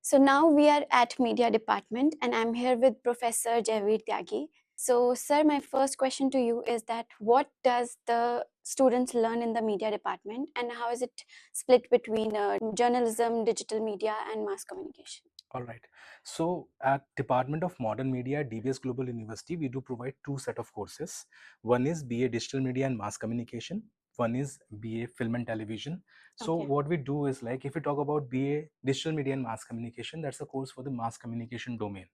So now we are at Media Department and I'm here with Professor Javeer Tyagi. So sir, my first question to you is that what does the students learn in the Media Department and how is it split between journalism, digital media and mass communication? All right. So at Department of Modern Media at DBS Global University, we do provide two set of courses. One is BA Digital Media and Mass Communication. One is BA Film and Television. So Okay. what we do is, like, if we talk about BA Digital Media and Mass Communication, that's a course for the mass communication domain.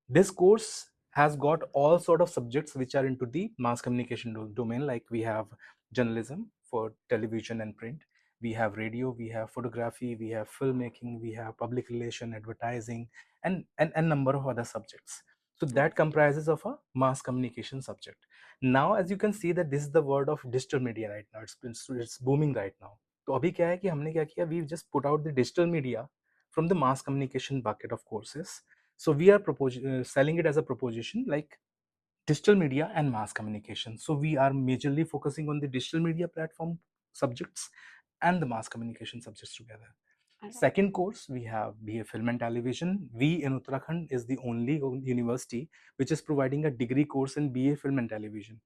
This course has got all sort of subjects which are into the mass communication domain. Like, we have journalism for television and print, we have radio, we have photography, we have filmmaking, we have public relation, advertising, and a number of other subjects. So that comprises of a mass communication subject. Now, as you can see, that this is the word of digital media right now. It's booming right now. तो अभी क्या है कि हमने क्या किया, we just put out the digital media from the mass communication bucket of courses. So we are selling it as a proposition like digital media and mass communication. So we are majorly focusing on the digital media platform subjects and the mass communication subjects together. Second course, we have BA Film and Television. We in Uttarakhand is the only university which is providing a degree course in BA Film and Television.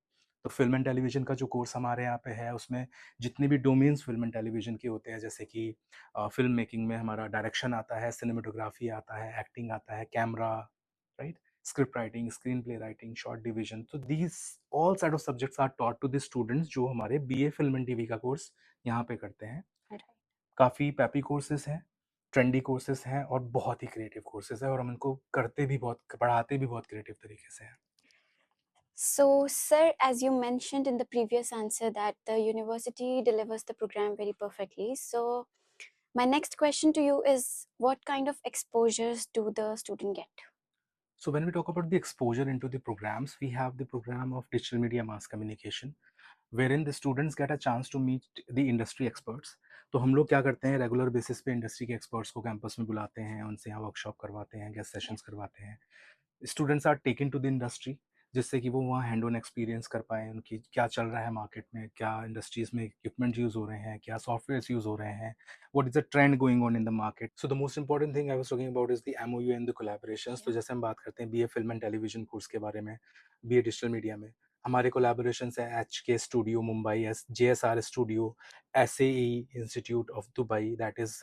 तो film and television का जो course हमारे यहाँ पे है, उसमें जितने भी डोमेन्स फिल्म एंड टेलीविजन के होते हैं, जैसे कि फिल्म मेकिंग में हमारा डायरेक्शन आता है, सिनेमेटोग्राफी आता है, एक्टिंग आता है, camera, right, script writing, screenplay writing, shot division, तो these all set of subjects are taught to the students जो हमारे बीए फिल्म एंड टीवी का कोर्स यहाँ पे करते हैं. काफ़ी पैपी कोर्सेज हैं, ट्रेंडी कोर्सेज हैं और बहुत ही क्रिएटिव कोर्सेज हैं, और हम इनको करते भी बहुत, पढ़ाते भी बहुत क्रिएटिव तरीके से हैं. So, sir, as you mentioned in the previous answer that the university delivers the program very perfectly. So, my next question to you is what kind of exposures do the student get? So when we talk about the exposure into the programs, we have the program of digital media mass communication, wherein the students get a chance to meet the industry experts. तो हम लोग क्या करते हैं, regular basis पे industry के experts को campus में बुलाते हैं, उनसे यहाँ वर्कशॉप करवाते हैं, गेस्ट सेशंस करवाते हैं. Students are taken to the industry, जिससे कि वो वहाँ हैंड ऑन एक्सपीरियंस कर पाएँ, उनकी क्या चल रहा है मार्केट में, क्या इंडस्ट्रीज़ में इक्विपमेंट यूज़ हो रहे हैं, क्या सॉफ्टवेयर्स यूज़ हो रहे हैं, what is the trend going on in the market. So the most important thing I was talking about is the MOU and the collaborations. तो जैसे हम बात करते हैं BA film and television course के बारे में, बीए डिजिटल मीडिया में हमारे कोलैबोरेशंस हैं HK Studio Mumbai, JSR Studio, SAE Institute of Dubai, that is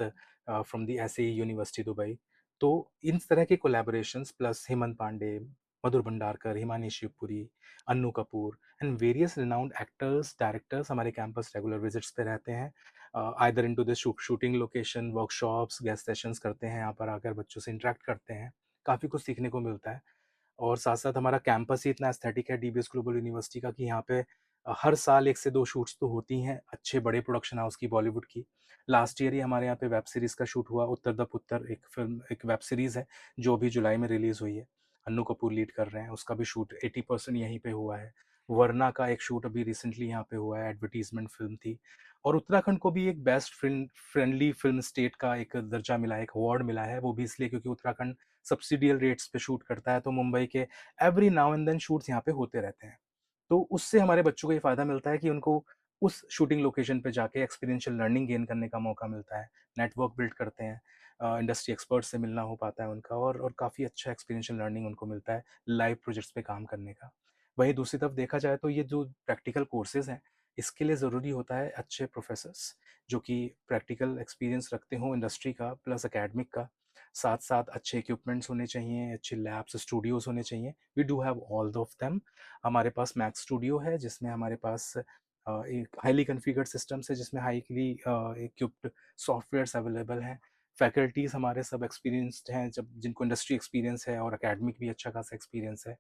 from the SAE University Dubai. तो इन तरह के collaborations plus Hemant Pandey, Madhur Bhandarkar, Himani Shivpuri, Annu Kapoor and various renowned actors, directors हमारे कैंपस रेगुलर विजिट्स पे रहते हैं. Either into the shooting location, workshops, guest sessions करते हैं, यहाँ पर आकर बच्चों से इंटरेक्ट करते हैं, काफ़ी कुछ सीखने को मिलता है. और साथ साथ हमारा कैंपस ही इतना एस्थेटिक है डीबीएस ग्लोबल यूनिवर्सिटी का कि यहाँ पे हर साल 1 से 2 शूट्स तो होती हैं अच्छे बड़े प्रोडक्शन हाउस की, बॉलीवुड की. लास्ट ईयर ही हमारे यहाँ पे वेब सीरीज़ का शूट हुआ, उत्तर द पुत्र, एक वेब सीरीज़ है जो अभी जुलाई में रिलीज़ हुई है. अन्नू कपूर लीड कर रहे हैं, उसका भी शूट 80% यहीं पे हुआ है. वरना का एक शूट अभी रिसेंटली यहाँ पे हुआ है, एडवर्टीजमेंट फिल्म थी. और उत्तराखंड को भी एक बेस्ट फ्रेंडली फिल्म स्टेट का एक दर्जा मिला है, एक अवार्ड मिला है. वो भी इसलिए क्योंकि उत्तराखंड सब्सिडियल रेट्स पे शूट करता है, तो मुंबई के every now and then shoots यहाँ पे होते रहते हैं. तो उससे हमारे बच्चों को ये फ़ायदा मिलता है कि उनको उस शूटिंग लोकेशन पे जाके एक्सपीरियंशियल लर्निंग गेन करने का मौका मिलता है, नेटवर्क बिल्ड करते हैं, इंडस्ट्री एक्सपर्ट से मिलना हो पाता है उनका, और काफ़ी अच्छा एक्सपीरियंशियल लर्निंग उनको मिलता है लाइव प्रोजेक्ट्स पे काम करने का. वहीं दूसरी तरफ देखा जाए तो ये जो प्रैक्टिकल कोर्सेज़ हैं, इसके लिए ज़रूरी होता है अच्छे प्रोफेसर्स जो कि प्रैक्टिकल एक्सपीरियंस रखते हों इंडस्ट्री का प्लस एकेडमिक का. साथ साथ अच्छे इक्विपमेंट्स होने चाहिए, अच्छे लैब्स, स्टूडियोज़ होने चाहिए. We do have all of them. हमारे पास मैक्स स्टूडियो है जिसमें हमारे पास एक हाईली कॉन्फ़िगर्ड सिस्टम्स है, जिसमें हाईली इक्विप्ड सॉफ्टवेयर्स अवेलेबल हैं. फैकल्टीज़ हमारे सब एक्सपीरियंस्ड हैं, जब जिनको इंडस्ट्री एक्सपीरियंस है और एकेडमिक भी अच्छा खासा एक्सपीरियंस है.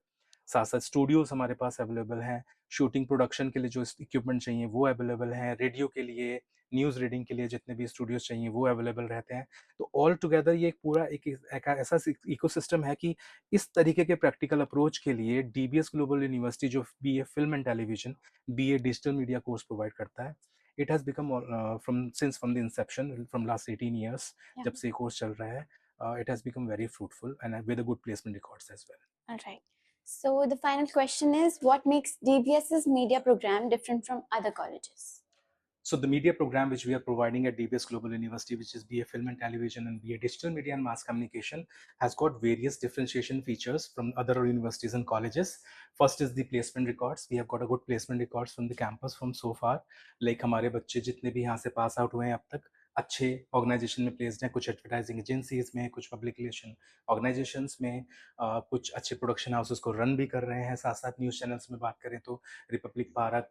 साथ साथ स्टूडियोज़ हमारे पास अवेलेबल हैं. शूटिंग प्रोडक्शन के लिए जो इक्विपमेंट चाहिए वो अवेलेबल हैं. रेडियो के लिए, न्यूज़ रीडिंग के लिए जितने भी स्टूडियोज़ चाहिए वो अवेलेबल रहते हैं. तो ऑल टुगेदर ये एक पूरा एक ऐसा इकोसिस्टम है कि इस तरीके के प्रैक्टिकल अप्रोच के लिए डीबीएस ग्लोबल यूनिवर्सिटी जो BA film and television, BA digital media course provide करता है, it has become from the inception, from last 18 years जब से ये कोर्स चल रहा है, it has become very fruitful and with a good placement records as well. All right. So the final question is what makes DBS's media program different from other colleges? So the media program which we are providing at DBS Global University, which is BA Film and Television and BA Digital Media and Mass Communication, has got various differentiation features from other universities and colleges. First is the placement records. We have got a good placement records from the campus from so far. Like हमारे बच्चे जितने भी यहाँ से pass out हुए हैं अब तक अच्छे ऑर्गेनाइजेशन में प्लेस्ड हैं, कुछ एडवर्टाइजिंग एजेंसीज में, कुछ पब्लिक रिलेशन ऑर्गेनाइजेशंस में, कुछ अच्छे प्रोडक्शन हाउसेस को रन भी कर रहे हैं। साथ साथ न्यूज़ चैनल्स में बात करें तो Republic Bharat,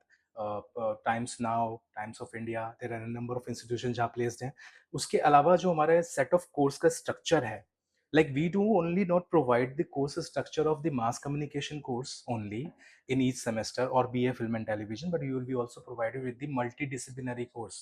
Times Now, Times of India, there are a number of institution जहाँ प्लेस्ड हैं। उसके अलावा जो हमारे सेट ऑफ कोर्स का स्ट्रक्चर है, like we do only not provide the course structure of the mass communication course only in each semester or BA film and television, but you will be also provided with the multidisciplinary course.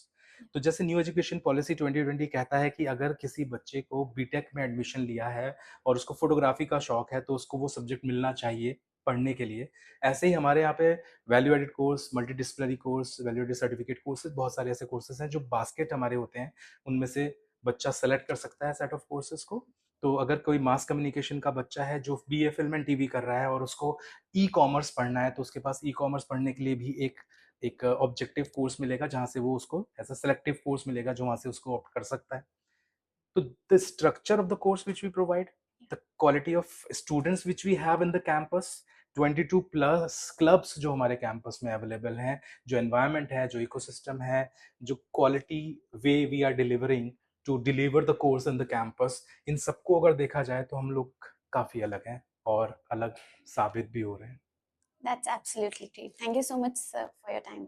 तो जैसे new education policy 2020 कहता है कि अगर किसी बच्चे को BTech में एडमिशन लिया है और उसको फोटोग्राफी का शौक है तो उसको वो सब्जेक्ट मिलना चाहिए पढ़ने के लिए, ऐसे ही हमारे यहाँ पे value added course, multidisciplinary course, value added certificate courses, बहुत सारे ऐसे कोर्सेज हैं जो बास्केट हमारे होते हैं, उनमें से बच्चा सेलेक्ट कर सकता है सेट ऑफ कोर्सेज को। तो अगर कोई मास कम्युनिकेशन का बच्चा है जो बीए फिल्म एंड टीवी कर रहा है और उसको ई कॉमर्स पढ़ना है, तो उसके पास ई कॉमर्स पढ़ने के लिए भी एक ऑब्जेक्टिव कोर्स मिलेगा जहाँ से वो उसको ऐसा सेलेक्टिव कोर्स मिलेगा जो वहाँ से उसको ऑप्ट कर सकता है। तो the structure of the course which we provide, the quality of students which we have in the campus, 22 plus clubs जो हमारे कैंपस में अवेलेबल हैं, जो एनवायरनमेंट है, जो इकोसिस्टम है, जो quality way we are delivering to deliver the course in the campus, इन सबको अगर देखा जाए तो हम लोग काफ़ी अलग हैं और अलग साबित भी हो रहे हैं। That's absolutely great. Thank you so much, sir, for your time.